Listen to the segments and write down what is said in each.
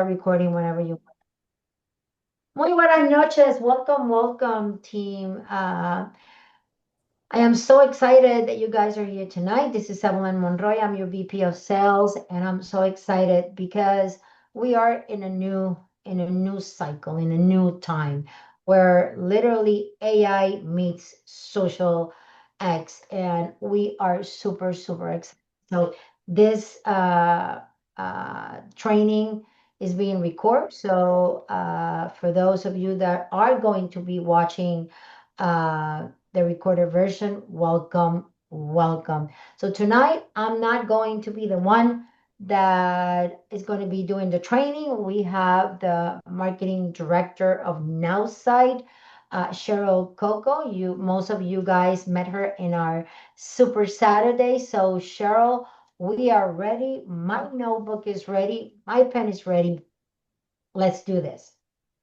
start recording whenever you want. Muy buenas noches. Welcome, welcome, team. I am so excited that you guys are here tonight. This is Evelyn Monroy. I'm your VP of Sales, and I'm so excited because we are in a new cycle, in a new time where literally AI meets social X, and we are super, super excited. So this training is being recorded. So for those of you that are going to be watching the recorded version, welcome, welcome. So tonight, I'm not going to be the one that is going to be doing the training. We have the marketing director of Nowside, Cheryl Coco. Most of you guys met her in our Super Saturday. So Cheryl, we are ready. My notebook is ready. My pen is ready. Let's do this.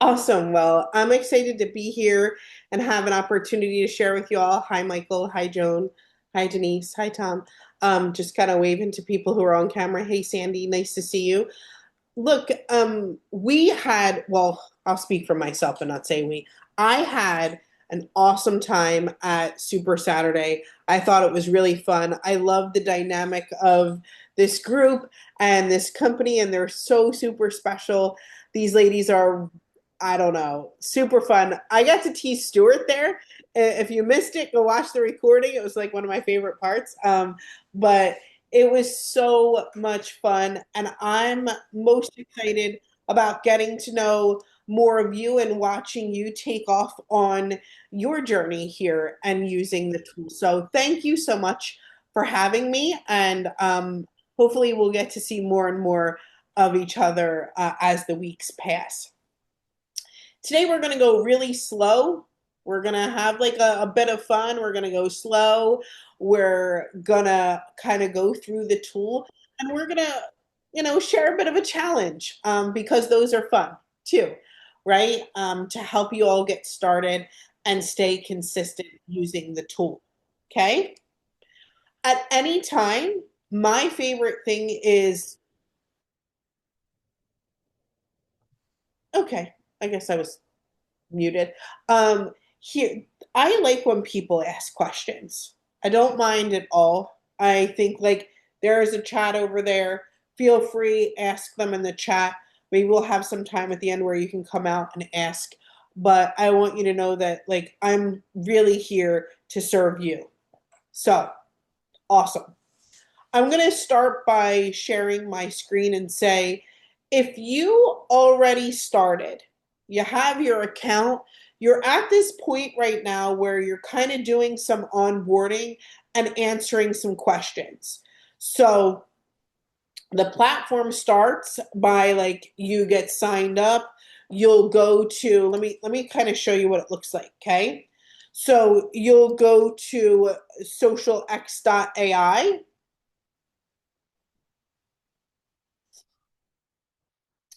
Awesome. Well, I'm excited to be here and have an opportunity to share with you all. Hi, Michael. Hi, Joan. Hi, Denise. Hi, Tom. Just kind of waving to people who are on camera. Hey, Sandy. Nice to see you. Look, we had, well, I'll speak for myself and not say we. I had an awesome time at Super Saturday. I thought it was really fun. I love the dynamic of this group and this company, and they're so super special. These ladies are, I don't know, super fun. I got to tease Stuart there. If you missed it, go watch the recording. It was like one of my favorite parts. But it was so much fun, and I'm most excited about getting to know more of you and watching you take off on your journey here and using the tool. So thank you so much for having me, and hopefully we'll get to see more and more of each other as the weeks pass. Today we're going to go really slow. We're going to have like a bit of fun. We're going to go slow. We're going to kind of go through the tool, and we're going to, share a bit of a challenge because those are fun too, right? To help you all get started and stay consistent using the tool. Okay. At any time, my favorite thing is, okay, I guess I was muted. Here, I like when people ask questions. I don't mind at all. I think like there is a chat over there. Feel free, ask them in the chat. Maybe we'll have some time at the end where you can come out and ask. But I want you to know that like I'm really here to serve you. So awesome. I'm going to start by sharing my screen and say, if you already started, you have your account, you're at this point right now where you're kind of doing some onboarding and answering some questions. So the platform starts by like you get signed up, you'll go to, let me kind of show you what it looks like, okay? So you'll go to XosialX AI.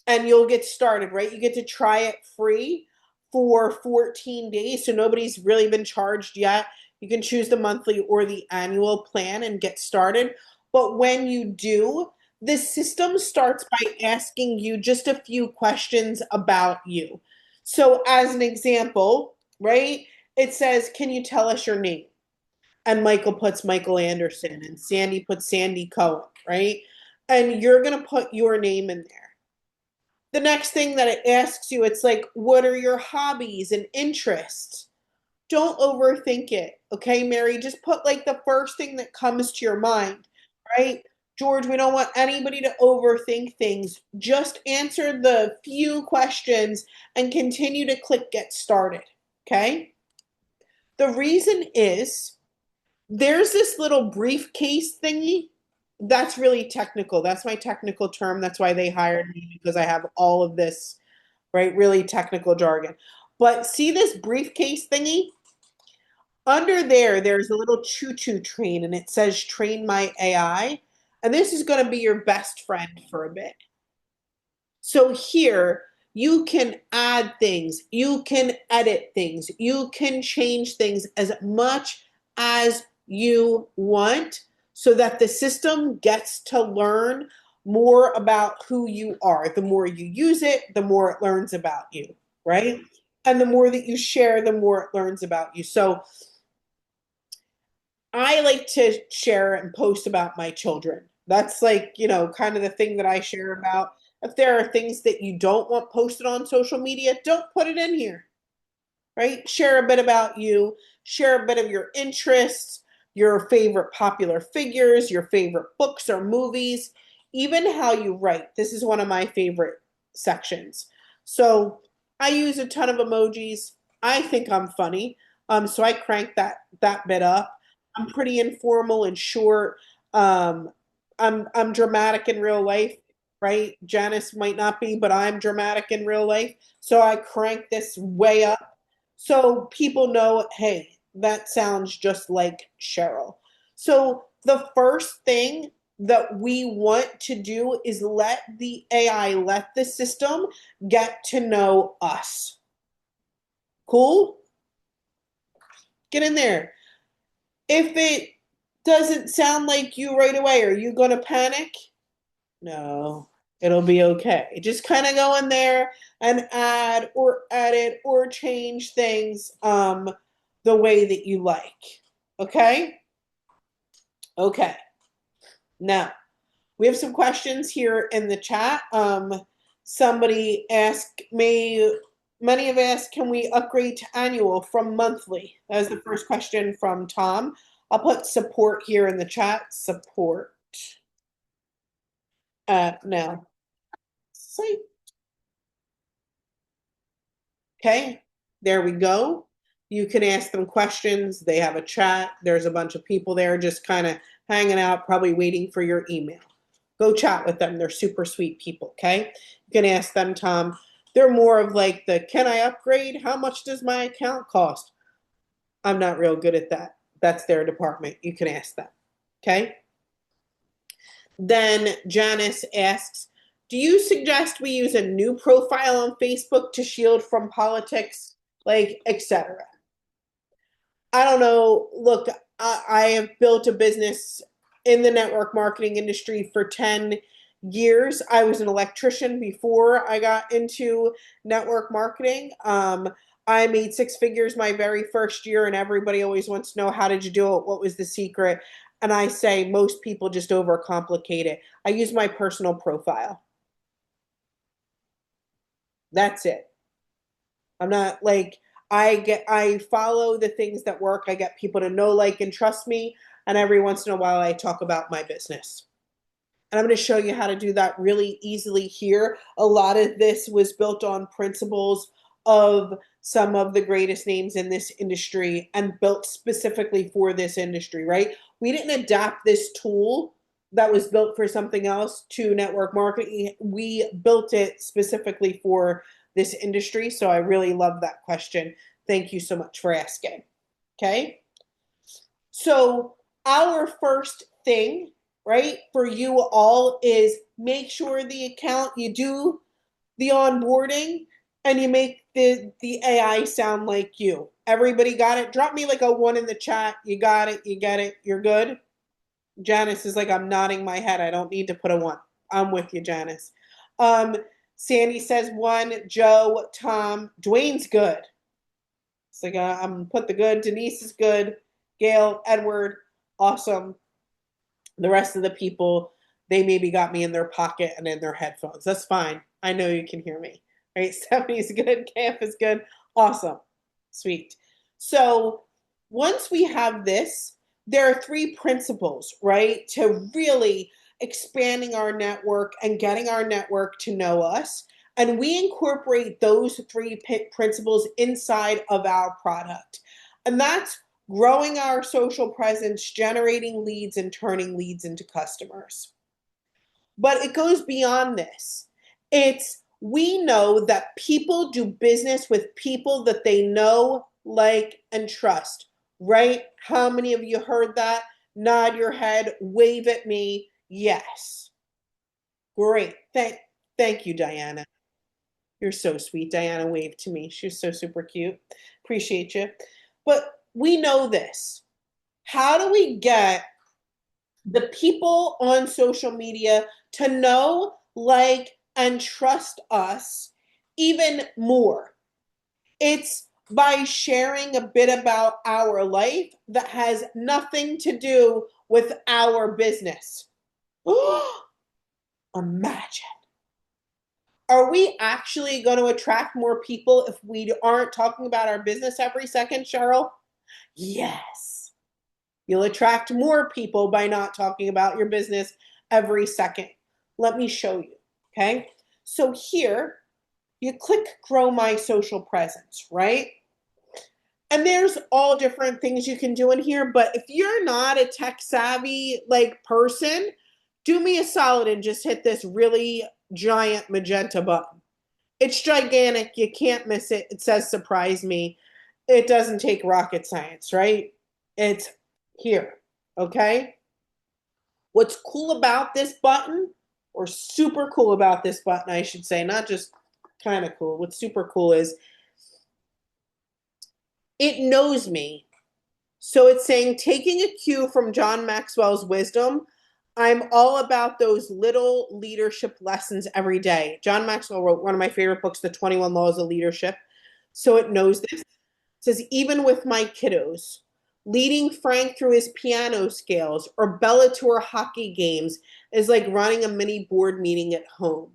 And you'll get started, right? You get to try it free for 14 days. So nobody's really been charged yet. You can choose the monthly or the annual plan and get started. But when you do, the system starts by asking you just a few questions about you. So, as an example, right, it says, can you tell us your name? And Michael puts Michael Anderson, and Sandy puts Sandy Cohen, right? And you're going to put your name in there. The next thing that it asks you, it's like, what are your hobbies and interests? Don't overthink it. Okay, Mary, just put like the first thing that comes to your mind, right? George, we don't want anybody to overthink things. Just answer the few questions and continue to click get started. Okay. The reason is there's this little briefcase thingy that's really technical. That's my technical term. That's why they hired me because I have all of this, right? Really technical jargon. But see this briefcase thingy? Under there, there's a little choo-choo train and it says train my AI. And this is going to be your best friend for a bit. So here, you can add things, you can edit things, you can change things as much as you want so that the system gets to learn more about who you are. The more you use it, the more it learns about you, right? And the more that you share, the more it learns about you. So I like to share and post about my children. That's like, kind of the thing that I share about. If there are things that you don't want posted on social media, don't put it in here, right? Share a bit about you, share a bit of your interests, your favorite popular figures, your favorite books or movies, even how you write. This is one of my favorite sections. So I use a ton of emojis. I think I'm funny. So I crank that bit up. I'm pretty informal and short. Um, I'm dramatic in real life, right? Janice might not be, but I'm dramatic in real life. So I crank this way up so people know, hey, that sounds just like Cheryl. So the first thing that we want to do is let the AI, let the system get to know us. Cool? Get in there. If it doesn't sound like you right away, are you going to panic? No, it'll be okay. Just kind of go in there and add or edit or change things the way that you like. Okay? Okay. Now, we have some questions here in the chat. Somebody asked me, many have asked, can we upgrade to annual from monthly? That was the first question from Tom. I'll put support here in the chat. Support. Now. Site. Okay, there we go. You can ask them questions. They have a chat. There's a bunch of people there just kind of hanging out, probably waiting for your email. Go chat with them. They're super sweet people, okay? You can ask them, Tom. They're more of like the, can I upgrade? How much does my account cost? I'm not real good at that. That's their department. You can ask them, okay? Then Janice asks, do you suggest we use a new profile on Facebook to shield from politics, like, etc.? I don't know. Look, I have built a business in the network marketing industry for 10 years. I was an electrician before I got into network marketing. I made six figures my very first year, and everybody always wants to know, how did you do it? What was the secret? And I say most people just overcomplicate it. I use my personal profile. That's it. I'm not like, I follow the things that work. I get people to know, like, and trust me. And every once in a while I talk about my business. And I'm going to show you how to do that really easily here. A lot of this was built on principles of some of the greatest names in this industry and built specifically for this industry, right? We didn't adapt this tool that was built for something else to network marketing. We built it specifically for this industry. So I really love that question. Thank you so much for asking. Okay. So our first thing, right, for you all is make sure the account, you do the onboarding and you make the AI sound like you. Everybody got it? Drop me like a one in the chat. You got it, you get it, you're good. Janice is like, I'm nodding my head. I don't need to put a one. I'm with you, Janice. Um, Sandy says one. Joe, Tom, Dwayne's good. It's like, I'm put the good. Denise is good. Gail, Edward, awesome. The rest of the people, they maybe got me in their pocket and in their headphones. That's fine. I know you can hear me. Right? Stephanie's good. Camp is good. Awesome. Sweet. So once we have this, there are three principles, right, to really expanding our network and getting our network to know us. And we incorporate those three principles inside of our product. And that's growing our social presence, generating leads, and turning leads into customers. But it goes beyond this. It's, we know that people do business with people that they know, like, and trust, right? How many of you heard that? Nod your head, wave at me. Yes. Great. Thank you, Diana. You're so sweet. Diana waved to me. She's so super cute. Appreciate you. But we know this. How do we get the people on social media to know, like, and trust us even more. It's by sharing a bit about our life that has nothing to do with our business. Imagine. Are we actually going to attract more people if we aren't talking about our business every second, Cheryl? Yes. You'll attract more people by not talking about your business every second. Let me show you. Okay. So here, you click grow my social presence, right? And there's all different things you can do in here, but if you're not a tech savvy like person, do me a solid and just hit this really giant magenta button. It's gigantic, you can't miss it. It says surprise me. It doesn't take rocket science, right? It's here, okay? What's cool about this button, or super cool about this button, I should say, not just kind of cool. What's super cool is it knows me. So it's saying, taking a cue from John Maxwell's wisdom, I'm all about those little leadership lessons every day. John Maxwell wrote one of my favorite books, The 21 Laws of Leadership. So it knows this. It says, even with my kiddos, leading Frank through his piano scales or Bella to her hockey games is like running a mini board meeting at home.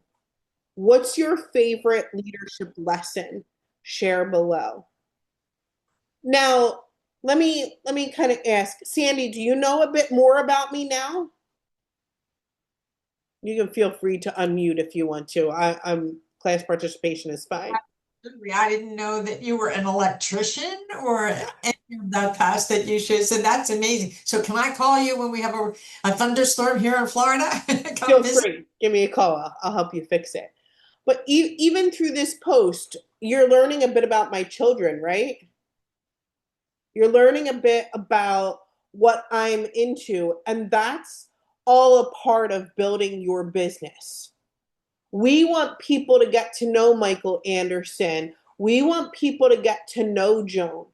What's your favorite leadership lesson? Share below. Now, let me kind of ask, Sandy, do you know a bit more about me now? You can feel free to unmute if you want to. I'm class participation is fine. I didn't know that you were an electrician or any of that past that you should. So that's amazing. So can I call you when we have a thunderstorm here in Florida? Feel free. Give me a call. I'll help you fix it. But even through this post, you're learning a bit about my children, right? You're learning a bit about what I'm into, and that's all a part of building your business. We want people to get to know Michael Anderson. We want people to get to know Joan,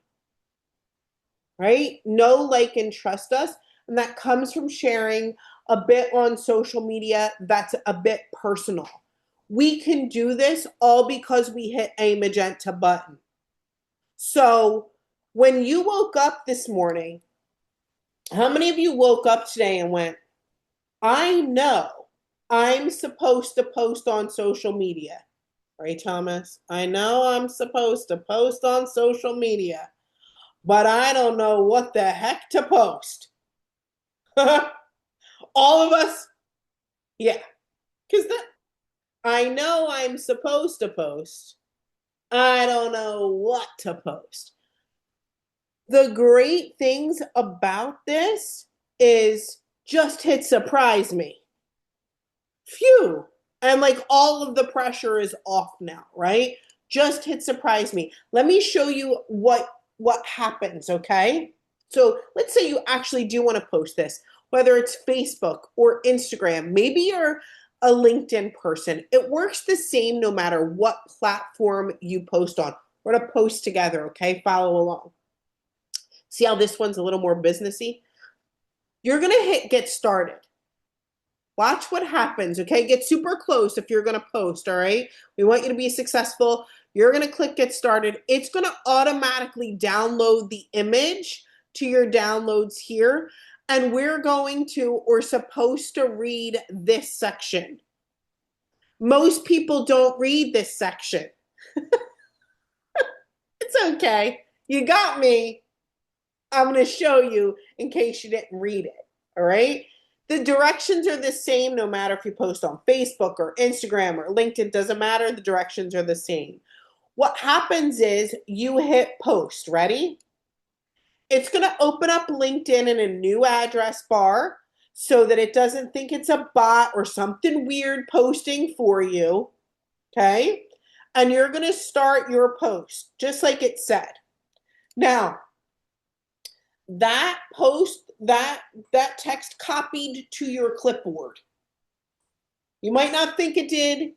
right? Know, like, and trust us. And that comes from sharing a bit on social media that's a bit personal. We can do this all because we hit a magenta button. So when you woke up this morning, how many of you woke up today and went, I know I'm supposed to post on social media? Right, Thomas? I know I'm supposed to post on social media, but I don't know what the heck to post. All of us? Yeah. Because I know I'm supposed to post. I don't know what to post. The great things about this is just hit surprise me. Phew. And like all of the pressure is off now, right? Just hit surprise me. Let me show you what happens, okay? So let's say you actually do want to post this, whether it's Facebook or Instagram. Maybe you're a LinkedIn person. It works the same no matter what platform you post on. We're going to post together, okay? Follow along. See how this one's a little more businessy? You're going to hit get started. Watch what happens, okay? Get super close if you're going to post, all right? We want you to be successful. You're going to click get started. It's going to automatically download the image to your downloads here. And we're going to, or supposed to read this section. Most people don't read this section. It's okay. You got me. I'm going to show you in case you didn't read it, all right? The directions are the same no matter if you post on Facebook or Instagram or LinkedIn. Doesn't matter. The directions are the same. What happens is you hit post. Ready? It's going to open up LinkedIn in a new address bar so that it doesn't think it's a bot or something weird posting for you. Okay? And you're going to start your post just like it said. Now, that post, that text copied to your clipboard. You might not think it did.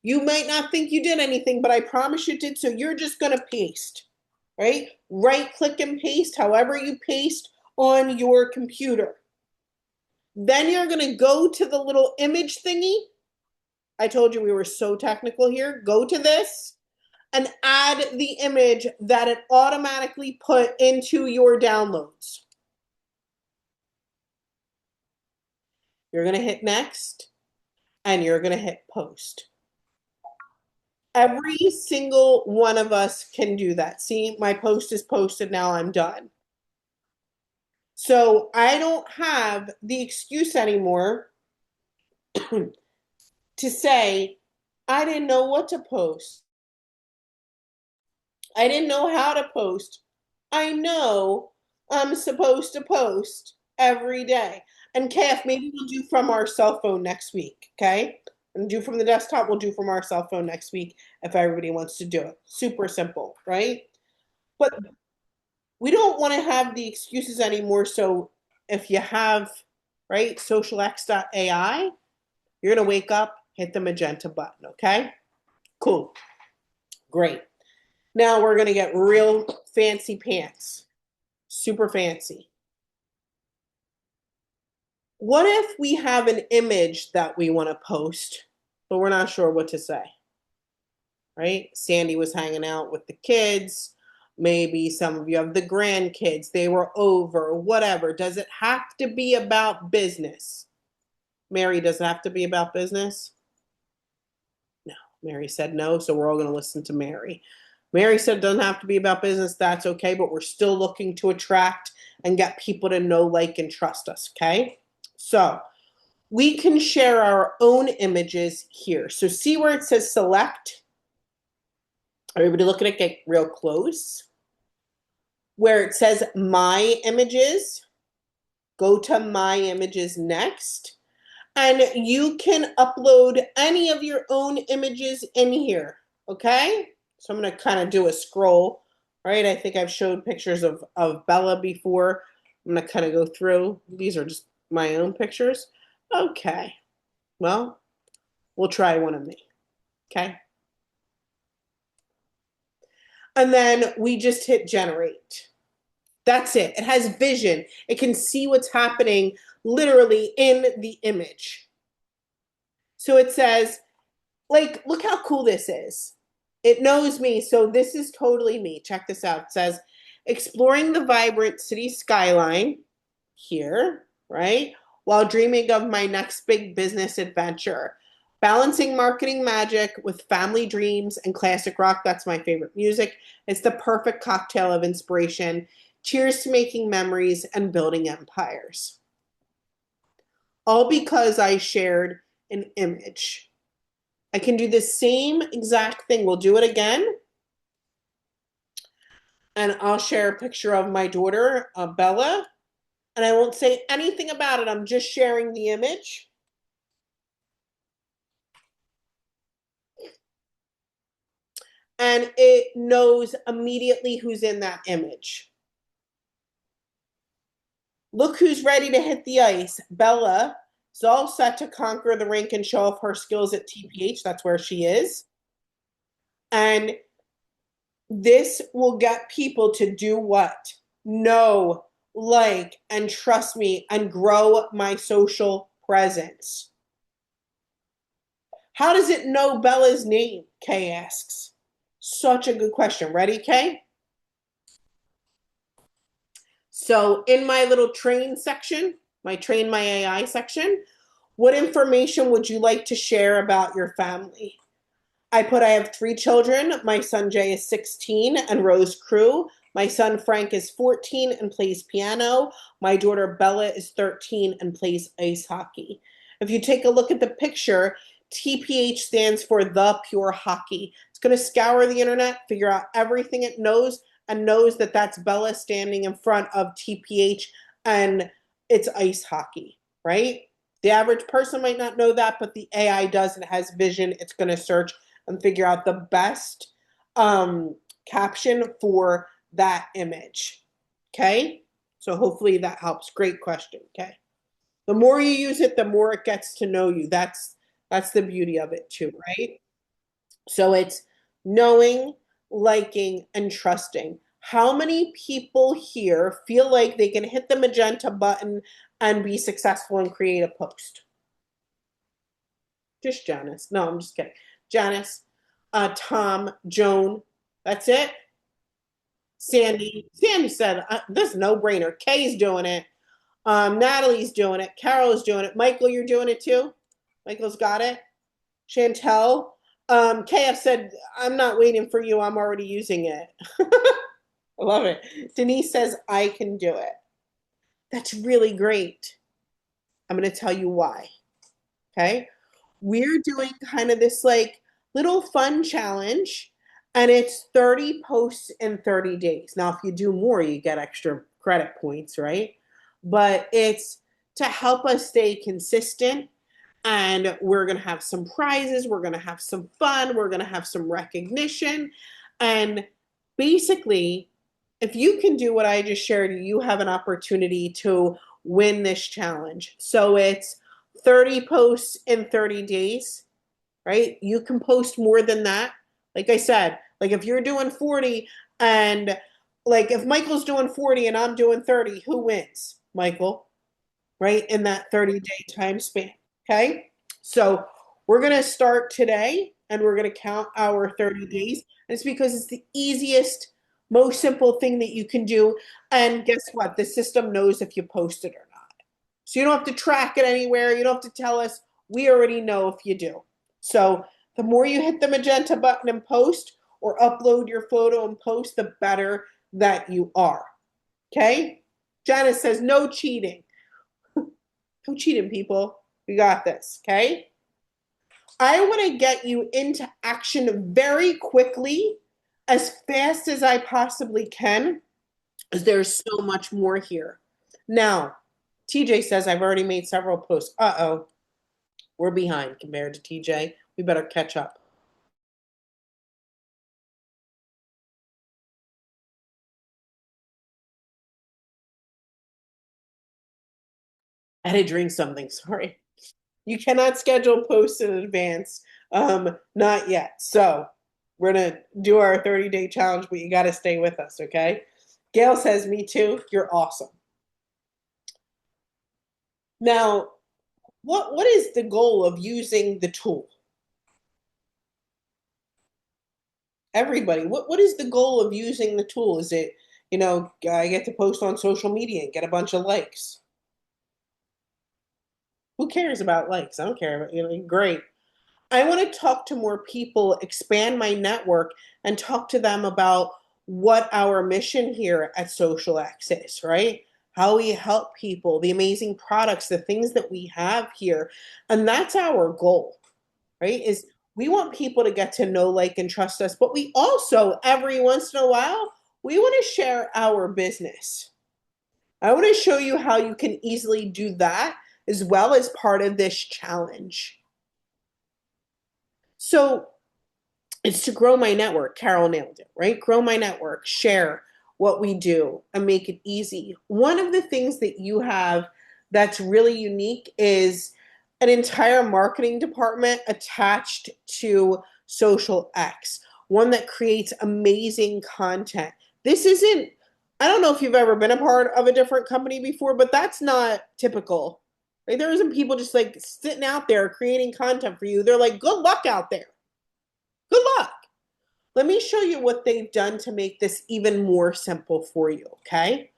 You might not think you did anything, but I promise you it did. So you're just going to paste, right? Right click and paste, however you paste on your computer. Then you're going to go to the little image thingy. I told you we were so technical here. Go to this and add the image that it automatically put into your downloads. You're going to hit next and you're going to hit post. Every single one of us can do that. See, my post is posted now. I'm done. So I don't have the excuse anymore to say, I didn't know what to post. I didn't know how to post. I know I'm supposed to post every day. And Kath, maybe we'll do from our cell phone next week, okay? And do from the desktop, we'll do from our cell phone next week if everybody wants to do it. Super simple, right? But we don't want to have the excuses anymore. So if you have, right, XosialX AI, you're going to wake up, hit the magenta button, okay? Cool. Great. Now we're going to get real fancy pants. Super fancy. What if we have an image that we want to post, but we're not sure what to say? Right? Sandy was hanging out with the kids. Maybe some of you have the grandkids. They were over, whatever. Does it have to be about business? Mary, does it have to be about business? No. Mary said no, so we're all going to listen to Mary. Mary said it doesn't have to be about business. That's okay, but we're still looking to attract and get people to know, like, and trust us, okay? So we can share our own images here. So see where it says select? Everybody look at it, get real close. Where it says my images, go to my images next. And you can upload any of your own images in here, okay? So I'm going to kind of do a scroll, right? I think I've showed pictures of Bella before. I'm going to kind of go through. These are just my own pictures. Okay. Well, we'll try one of me, okay? And then we just hit generate. That's it. It has vision. It can see what's happening literally in the image. So it says, like, look how cool this is. It knows me, so this is totally me. Check this out. It says, exploring the vibrant city skyline here, right? While dreaming of my next big business adventure. Balancing marketing magic with family dreams and classic rock. That's my favorite music. It's the perfect cocktail of inspiration. Cheers to making memories and building empires. All because I shared an image. I can do the same exact thing. We'll do it again. And I'll share a picture of my daughter, Bella. And I won't say anything about it. I'm just sharing the image. And it knows immediately who's in that image. Look who's ready to hit the ice. Bella is all set to conquer the rink and show off her skills at TPH. That's where she is. And this will get people to do what? Know, like, and trust me and grow my social presence. How does it know Bella's name? Kay asks. Such a good question. Ready, Kay? So in my little train section, my train my AI section, what information would you like to share about your family? I have 3 children. My son Jay is 16 and rows crew. My son Frank is 14 and plays piano. My daughter Bella is 13 and plays ice hockey. If you take a look at the picture, TPH stands for the pure hockey. It's going to scour the internet, figure out everything it knows, and knows that that's Bella standing in front of TPH and it's ice hockey, right? The average person might not know that, but the AI does. It has vision. It's going to search and figure out the best caption for that image. Okay? So hopefully that helps. Great question. Okay. The more you use it, the more it gets to know you. That's the beauty of it too, right? So it's knowing, liking, and trusting. How many people here feel like they can hit the magenta button and be successful and create a post? Just Janice. No, I'm just kidding. Janice, Tom, Joan. That's it. Sandy. Sandy said, this is no brainer. Kay's doing it. Natalie's doing it. Carol's doing it. Michael, you're doing it too? Michael's got it. Chantel. KF said, I'm not waiting for you. I'm already using it. I love it. Denise says, I can do it. That's really great. I'm going to tell you why. Okay. We're doing kind of this like little fun challenge, and it's 30 posts in 30 days. Now, if you do more, you get extra credit points, right? But it's to help us stay consistent, and we're going to have some prizes. We're going to have some fun. We're going to have some recognition. And basically, if you can do what I just shared, you have an opportunity to win this challenge. So it's 30 posts in 30 days, right? You can post more than that. Like I said, like if you're doing 40 and like if Michael's doing 40 and I'm doing 30, who wins? Michael, right? In that 30-day time span. Okay. So we're going to start today and we're going to count our 30 days. And it's because it's the easiest, most simple thing that you can do. And guess what? The system knows if you post it or not. So you don't have to track it anywhere. You don't have to tell us. We already know if you do. So the more you hit the magenta button and post or upload your photo and post, the better that you are. Okay? Janice says no cheating. No cheating, people. We got this. Okay? I want to get you into action very quickly, as fast as I possibly can, because there's so much more here. Now, TJ says I've already made several posts. Uh-oh. We're behind compared to TJ. We better catch up. I had to drink something, sorry. You cannot schedule posts in advance. Not yet. So we're gonna do our 30-day challenge, but you gotta stay with us, okay? Gail says, me too. You're awesome. Now, what is the goal of using the tool? Everybody, what is the goal of using the tool? Is it, I get to post on social media and get a bunch of likes? Who cares about likes? I don't care about, great. I want to talk to more people, expand my network, and talk to them about what our mission here at XosialX is, right? How we help people, the amazing products, the things that we have here. And that's our goal, right? Is we want people to get to know, like, and trust us, but we also, every once in a while, we want to share our business. I want to show you how you can easily do that as well as part of this challenge. So it's to grow my network. Carol nailed it, right? Grow my network, share what we do, and make it easy. One of the things that you have that's really unique is an entire marketing department attached to XosialX, one that creates amazing content. This isn't, I don't know if you've ever been a part of a different company before, but that's not typical. Right? There isn't people just like sitting out there creating content for you. They're like, good luck out there. Good luck. Let me show you what they've done to make this even more simple for you, okay?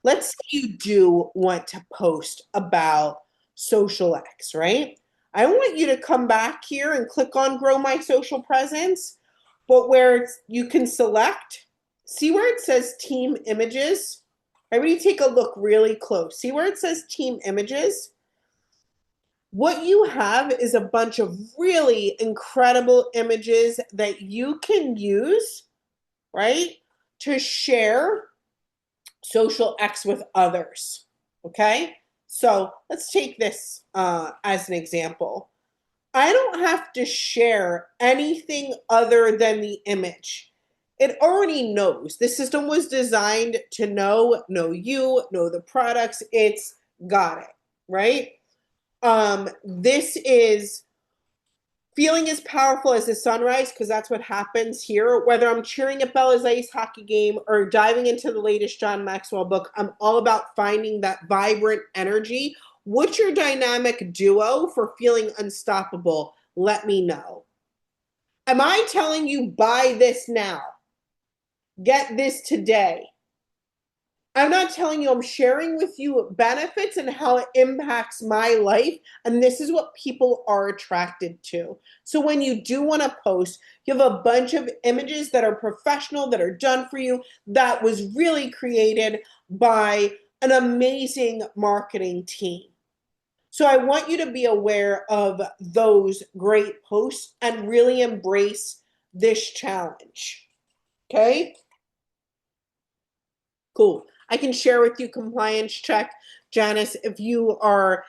Let's say you do want to post about XosialX, right? I want you to come back here and click on Grow My Social Presence, but where you can select, see where it says Team Images? Everybody take a look really close. See where it says Team Images? What you have is a bunch of really incredible images that you can use, right, to share XosialX with others, okay? So let's take this as an example. I don't have to share anything other than the image. It already knows. The system was designed to know you, know the products. It's got it, right? This is Feeling as powerful as the sunrise, because that's what happens here. Whether I'm cheering at Bella's ice hockey game or diving into the latest John Maxwell book, I'm all about finding that vibrant energy. What's your dynamic duo for feeling unstoppable? Let me know. Am I telling you buy this now? Get this today. I'm not telling you, I'm sharing with you benefits and how it impacts my life. And this is what people are attracted to. So when you do want to post, you have a bunch of images that are professional, that are done for you, that was really created by an amazing marketing team. So I want you to be aware of those great posts and really embrace this challenge. Okay? Cool. I can share with you compliance check. Janice, if you are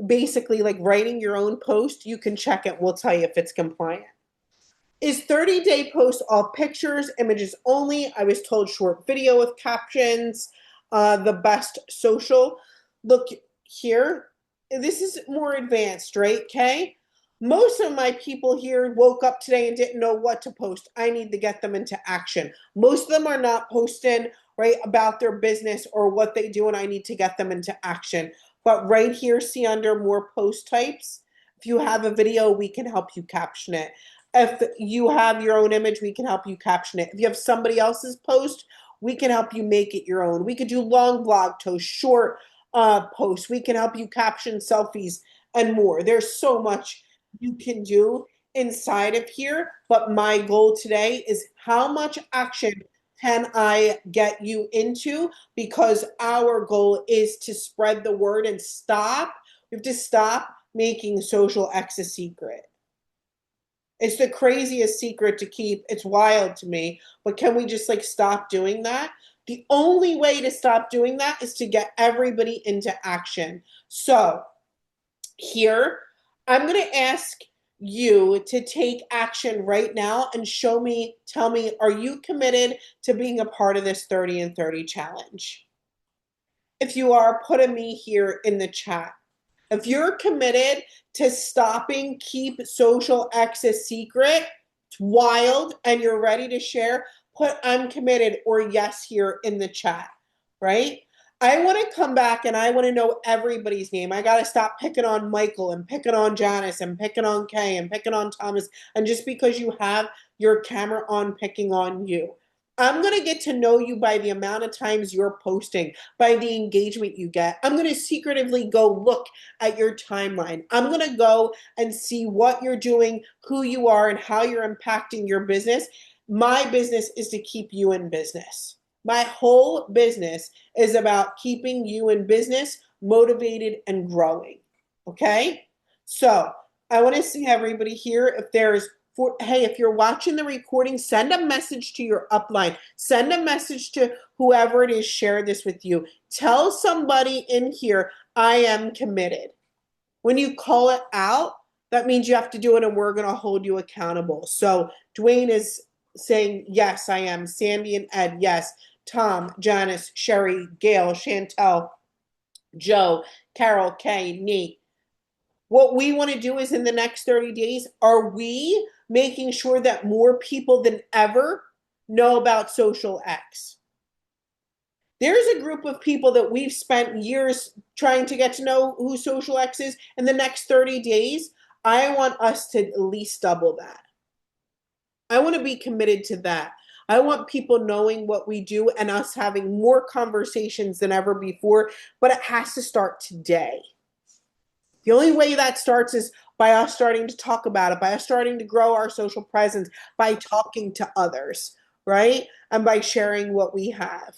basically like writing your own post, you can check it. We'll tell you if it's compliant. Is 30-day post all pictures, images only? I was told short video with captions, the best social. Look here. This is more advanced, right, Kay? Most of my people here woke up today and didn't know what to post. I need to get them into action. Most of them are not posting, right, about their business or what they do, and I need to get them into action. But right here, see under more post types, if you have a video, we can help you caption it. If you have your own image, we can help you caption it. If you have somebody else's post, we can help you make it your own. We could do long blog posts, short posts. We can help you caption selfies and more. There's so much you can do inside of here. But my goal today is how much action can I get you into? Because our goal is to spread the word and stop. We have to stop making XosialX a secret. It's the craziest secret to keep. It's wild to me. But can we just like stop doing that? The only way to stop doing that is to get everybody into action. So here, I'm going to ask you to take action right now and show me, tell me, are you committed to being a part of this 30 and 30 challenge? If you are, put a me here in the chat. If you're committed to stopping Keep XosialX a secret, it's wild, and you're ready to share, put I'm committed or yes here in the chat, right? I want to come back and I want to know everybody's name. I got to stop picking on Michael and picking on Janice and picking on Kay and picking on Thomas. And just because you have your camera on, picking on you. I'm going to get to know you by the amount of times you're posting, by the engagement you get. I'm going to secretively go look at your timeline. I'm going to go and see what you're doing, who you are, and how you're impacting your business. My business is to keep you in business. My whole business is about keeping you in business, motivated and growing. Okay? So I want to see everybody here. If there's hey, if you're watching the recording, send a message to your upline. Send a message to whoever it is, share this with you. Tell somebody in here, I am committed. When you call it out, that means you have to do it and we're going to hold you accountable. So Dwayne is saying, yes, I am. Sandy and Ed, yes. Tom, Janice, Sherry, Gail, Chantel, Joe, Carol, Kay, Nate. What we want to do is in the next 30 days, are we making sure that more people than ever know about XosialX? There's a group of people that we've spent years trying to get to know who XosialX is. In the next 30 days, I want us to at least double that. I want to be committed to that. I want people knowing what we do and us having more conversations than ever before, but it has to start today. The only way that starts is by us starting to talk about it, by us starting to grow our social presence, by talking to others, right? And by sharing what we have.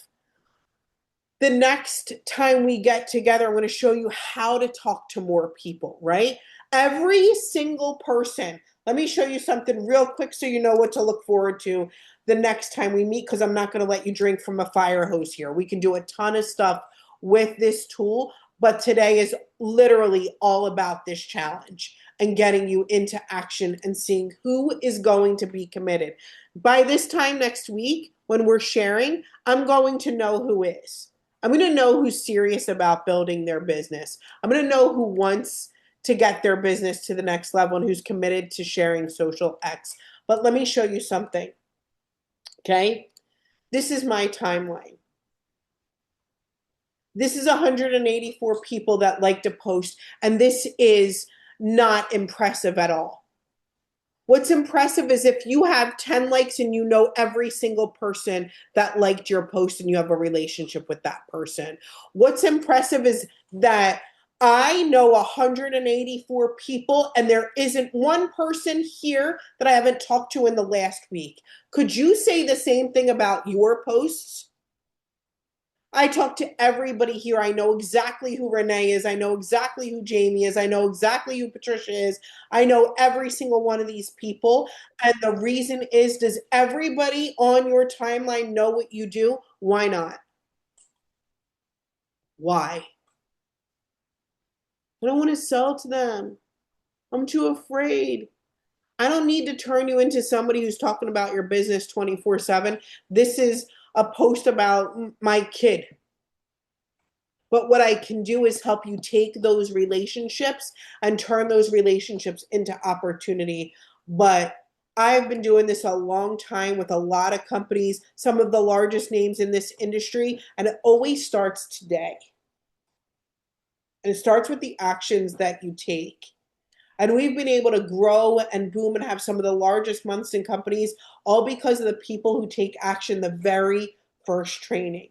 The next time we get together, I'm going to show you how to talk to more people, right? Every single person. Let me show you something real quick so you know what to look forward to the next time we meet, because I'm not going to let you drink from a fire hose here. We can do a ton of stuff with this tool, but today is literally all about this challenge and getting you into action and seeing who is going to be committed. By this time next week, when we're sharing, I'm going to know who is. I'm going to know who's serious about building their business. I'm going to know who wants to get their business to the next level and who's committed to sharing social X. But let me show you something. Okay? This is my timeline. This is 184 people that like to post, and this is not impressive at all. What's impressive is if you have 10 likes and you know every single person that liked your post and you have a relationship with that person. What's impressive is that I know 184 people and there isn't one person here that I haven't talked to in the last week. Could you say the same thing about your posts? I talk to everybody here. I know exactly who Renee is. I know exactly who Jamie is. I know exactly who Patricia is. I know every single one of these people. And the reason is, does everybody on your timeline know what you do? Why not? Why? I don't want to sell to them. I'm too afraid. I don't need to turn you into somebody who's talking about your business 24/7. This is a post about my kid. But what I can do is help you take those relationships and turn those relationships into opportunity. But I've been doing this a long time with a lot of companies, some of the largest names in this industry, and it always starts today. And it starts with the actions that you take. And we've been able to grow and boom and have some of the largest months in companies, all because of the people who take action the very first training.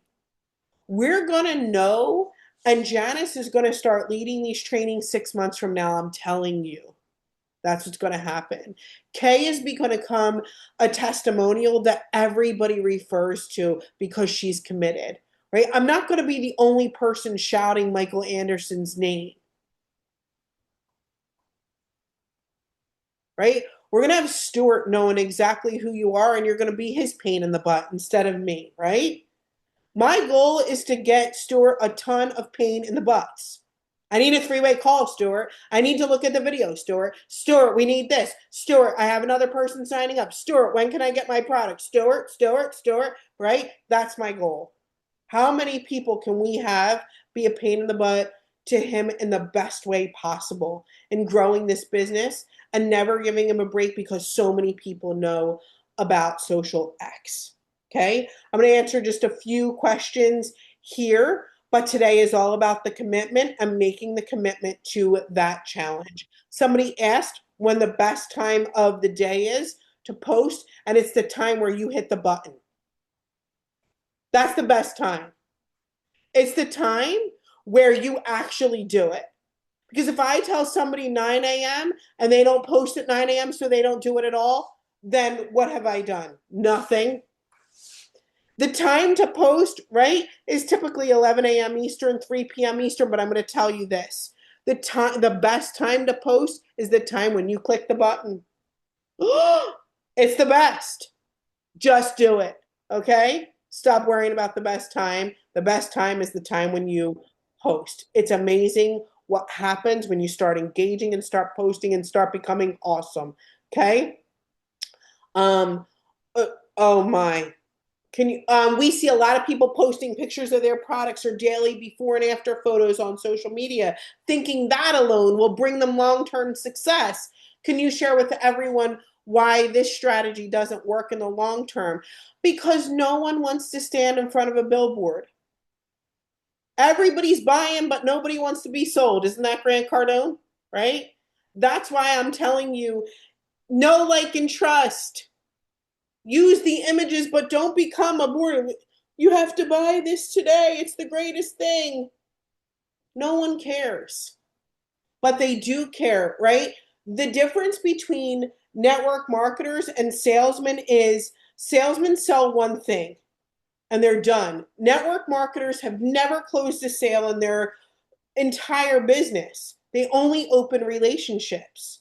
We're going to know, and Janice is going to start leading these trainings 6 months from now. I'm telling you, that's what's going to happen. Kay is going to become a testimonial that everybody refers to because she's committed, right? I'm not going to be the only person shouting Michael Anderson's name, right? We're going to have Stuart knowing exactly who you are, and you're going to be his pain in the butt instead of me, right? My goal is to get Stuart a ton of pain in the butts. I need a 3-way call, Stuart. I need to look at the video, Stuart. Stuart, we need this. Stuart, I have another person signing up. Stuart, when can I get my product? Stuart, right? That's my goal. How many people can we have be a pain in the butt to him in the best way possible in growing this business and never giving him a break because so many people know about Social X? Okay, I'm going to answer just a few questions here, but today is all about the commitment and making the commitment to that challenge. Somebody asked when the best time of the day is to post, and it's the time where you hit the button. That's the best time. It's the time where you actually do it. Because if I tell somebody 9 a.m. and they don't post at 9 a.m. so they don't do it at all, then what have I done? Nothing. The time to post, right, is typically 11 a.m. Eastern, 3 p.m. Eastern, but I'm going to tell you this. The best time to post is the time when you click the button. It's the best. Just do it, okay? Stop worrying about the best time. The best time is the time when you post. It's amazing what happens when you start engaging and start posting and start becoming awesome, okay? Oh my. Can you, we see a lot of people posting pictures of their products or daily before and after photos on social media, thinking that alone will bring them long-term success. Can you share with everyone why this strategy doesn't work in the long term? Because no one wants to stand in front of a billboard. Everybody's buying, but nobody wants to be sold. Isn't that Grant Cardone, right? That's why I'm telling you, know, like, and trust. Use the images, but don't become a board. You have to buy this today. It's the greatest thing. No one cares. But they do care, right? The difference between network marketers and salesmen is salesmen sell one thing and they're done. Network marketers have never closed a sale in their entire business. They only open relationships.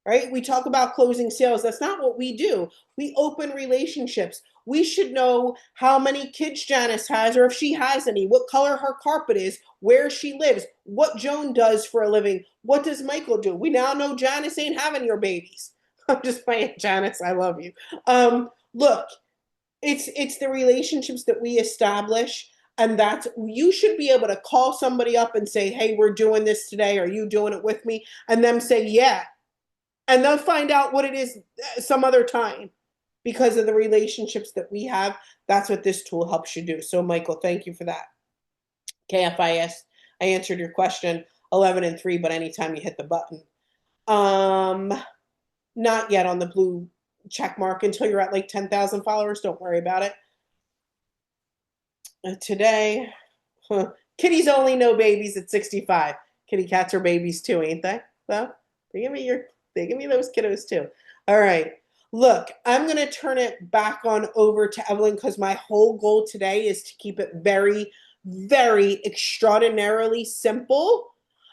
Right? We talk about closing sales. That's not what we do. We open relationships. We should know how many kids Janice has, or if she has any, what color her carpet is, where she lives, what Joan does for a living, what does Michael do. We now know Janice ain't having your babies. I'm just playing, Janice. I love you. Look, it's the relationships that we establish. And you should be able to call somebody up and say, hey, we're doing this today. Are you doing it with me? And them say, yeah. And they'll find out what it is some other time because of the relationships that we have. That's what this tool helps you do. So, Michael, thank you for that. KFIS, I answered your question 11 and 3, but anytime you hit the button. Not yet on the blue check mark until you're at like 10,000 followers. Don't worry about it. Today, kitties only know babies at 65. Kitty cats are babies too, ain't they? So they give me those kiddos too. All right. Look, I'm going to turn it back on over to Evelyn because my whole goal today is to keep it very, very extraordinarily simple,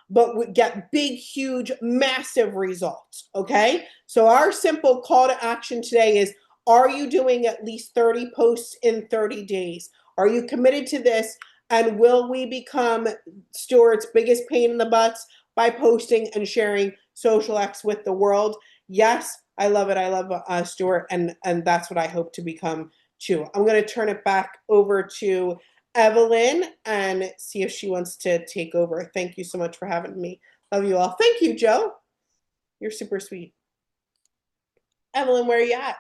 but we get big, huge, massive results. Okay. So our simple call to action today is, are you doing at least 30 posts in 30 days? Are you committed to this? And will we become Stuart's biggest pain in the butts by posting and sharing XosialX with the world? Yes, I love it. I love Stuart, and that's what I hope to become too. I'm going to turn it back over to Evelyn and see if she wants to take over. Thank you so much for having me. Love you all. Thank you, Joe. You're super sweet. Evelyn, where are you at?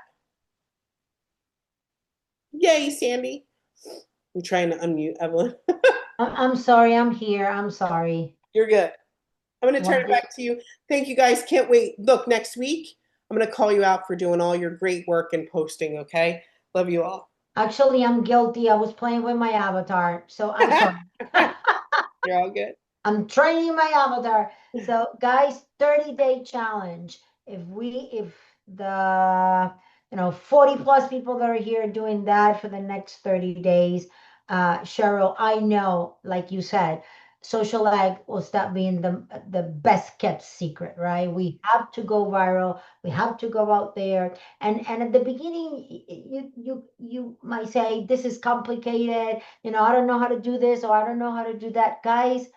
Yay, Sandy. I'm trying to unmute Evelyn. I'm sorry, I'm here. I'm sorry. You're good. I'm going to turn What it did- back to you. Thank you, guys. Can't wait. Look, next week, I'm going to call you out for doing all your great work and posting, okay? Love you all. Actually, I'm guilty. I was playing with my avatar, so I'm sorry. You're all good. I'm training my avatar. So, guys, 30-day challenge. If the 40 plus people that are here doing that for the next 30 days, Cheryl, I know, like you said, social ag will stop being the best kept secret, right? We have to go viral. We have to go out there. And at the beginning, you might say, this is complicated, I don't know how to do this, or I don't know how to do that. Guys,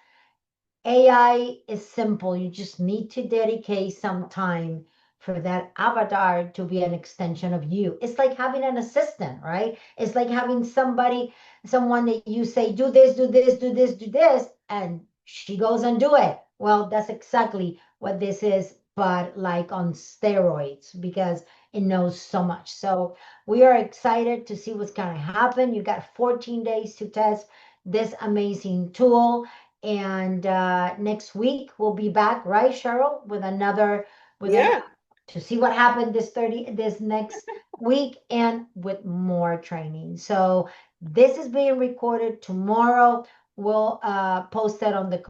AI is simple. You just need to dedicate some time for that avatar to be an extension of you. It's like having an assistant, right? It's like having someone that you say, do this, do this, do this, do this, and she goes and do it. Well, that's exactly what this is, but like on steroids, because it knows so much. So we are excited to see what's going to happen. You got 14 days to test this amazing tool. And next week we'll be back, right, Cheryl, with another Yeah. to see what happened this next week and with more training. So this is being recorded tomorrow. We'll post that on the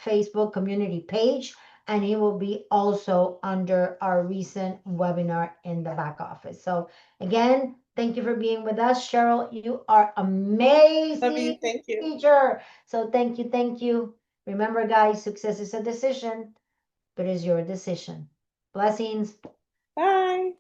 Facebook community page, and it will be also under our recent webinar in the back office. So again, thank you for being with us, Cheryl. You are Love you. amazing Thank you. teacher. So thank you, thank you. Remember, guys, success is a decision, but it's your decision. Blessings. Bye.